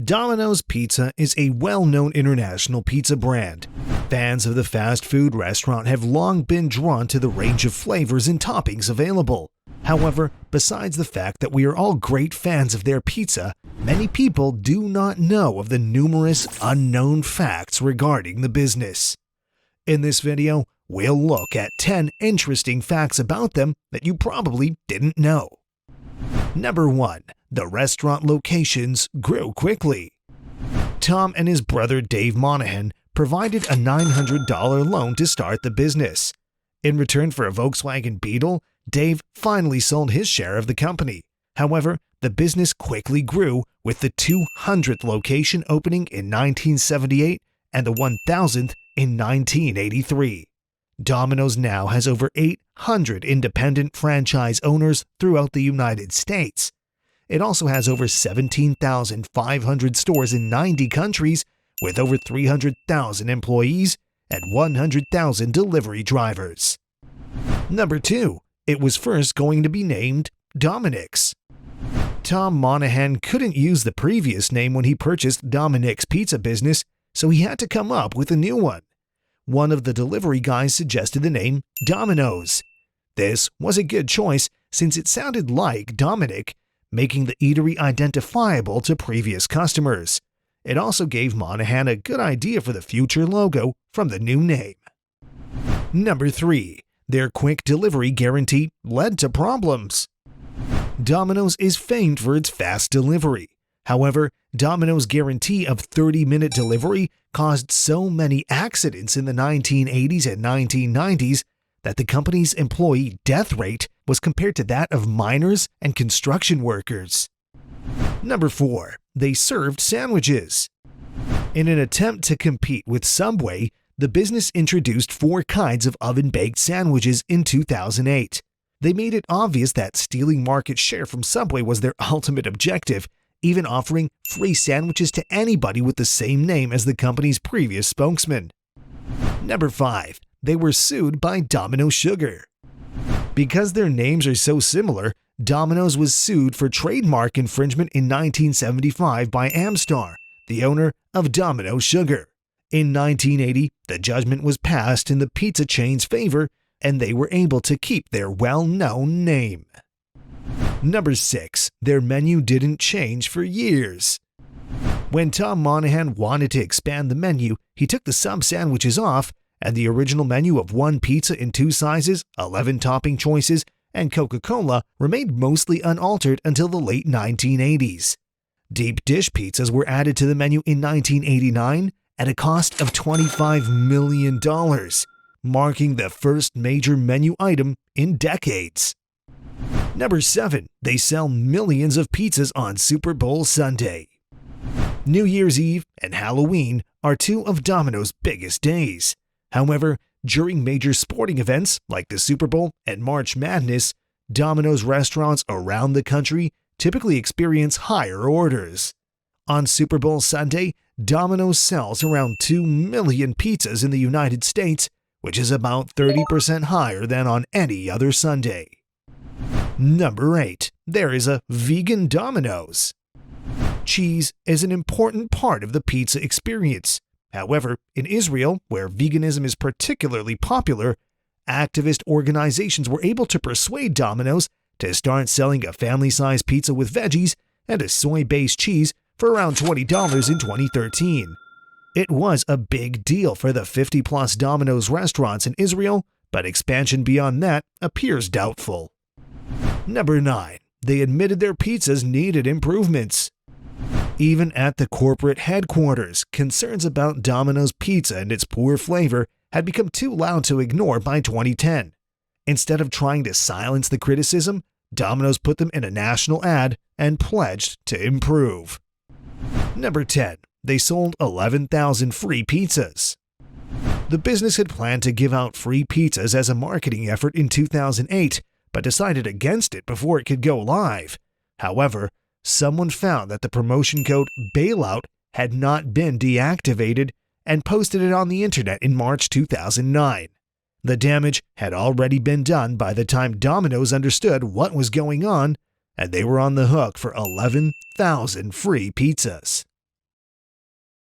Domino's Pizza is a well-known international pizza brand. Fans of the fast food restaurant have long been drawn to the range of flavors and toppings available. However, besides the fact that we are all great fans of their pizza, many people do not know of the numerous unknown facts regarding the business. In this video, we'll look at 10 interesting facts about them that you probably didn't know. Number 1. The restaurant locations grew quickly. Tom and his brother Dave Monahan provided a $900 loan to start the business. In return for a Volkswagen Beetle, Dave finally sold his share of the company. However, the business quickly grew, with the 200th location opening in 1978 and the 1,000th in 1983. Domino's now has over 800 independent franchise owners throughout the United States. It also has over 17,500 stores in 90 countries, with over 300,000 employees and 100,000 delivery drivers. Number 2. It was first going to be named Dominic's. Tom Monahan couldn't use the previous name when he purchased Dominic's pizza business, so he had to come up with a new one. One of the delivery guys suggested the name Domino's. This was a good choice since it sounded like Dominic, making the eatery identifiable to previous customers. It also gave Monahan a good idea for the future logo from the new name. Number 3. Their quick delivery guarantee led to problems. Domino's is famed for its fast delivery. However, Domino's guarantee of 30-minute delivery caused so many accidents in the 1980s and 1990s that the company's employee death rate was compared to that of miners and construction workers. Number 4. They served sandwiches. In an attempt to compete with Subway, the business introduced 4 kinds of oven-baked sandwiches in 2008. They made it obvious that stealing market share from Subway was their ultimate objective, even offering free sandwiches to anybody with the same name as the company's previous spokesman. Number 5. They were sued by Domino Sugar. Because their names are so similar, Domino's was sued for trademark infringement in 1975 by Amstar, the owner of Domino Sugar. In 1980, the judgment was passed in the pizza chain's favor, and they were able to keep their well-known name. Number 6. Their menu didn't change for years. When Tom Monahan wanted to expand the menu, he took the sub sandwiches off, and the original menu of 1 pizza in 2 sizes, 11 topping choices, and Coca-Cola remained mostly unaltered until the late 1980s. Deep dish pizzas were added to the menu in 1989 at a cost of $25 million, marking the first major menu item in decades. Number 7. They sell millions of pizzas on Super Bowl Sunday. New Year's Eve and Halloween are 2 of Domino's biggest days. However, during major sporting events like the Super Bowl and March Madness, Domino's restaurants around the country typically experience higher orders. On Super Bowl Sunday, Domino's sells around 2 million pizzas in the United States, which is about 30% higher than on any other Sunday. Number 8. There is a vegan Domino's. Cheese is an important part of the pizza experience. However, in Israel, where veganism is particularly popular, activist organizations were able to persuade Domino's to start selling a family-sized pizza with veggies and a soy-based cheese for around $20 in 2013. It was a big deal for the 50-plus Domino's restaurants in Israel, but expansion beyond that appears doubtful. Number 9. They admitted their pizzas needed improvements. Even at the corporate headquarters, concerns about Domino's pizza and its poor flavor had become too loud to ignore by 2010. Instead of trying to silence the criticism, Domino's put them in a national ad and pledged to improve. Number 10. They sold 11,000 free pizzas. The business had planned to give out free pizzas as a marketing effort in 2008, but decided against it before it could go live. However, someone found that the promotion code BAILOUT had not been deactivated and posted it on the internet in March 2009. The damage had already been done by the time Domino's understood what was going on, and they were on the hook for 11,000 free pizzas.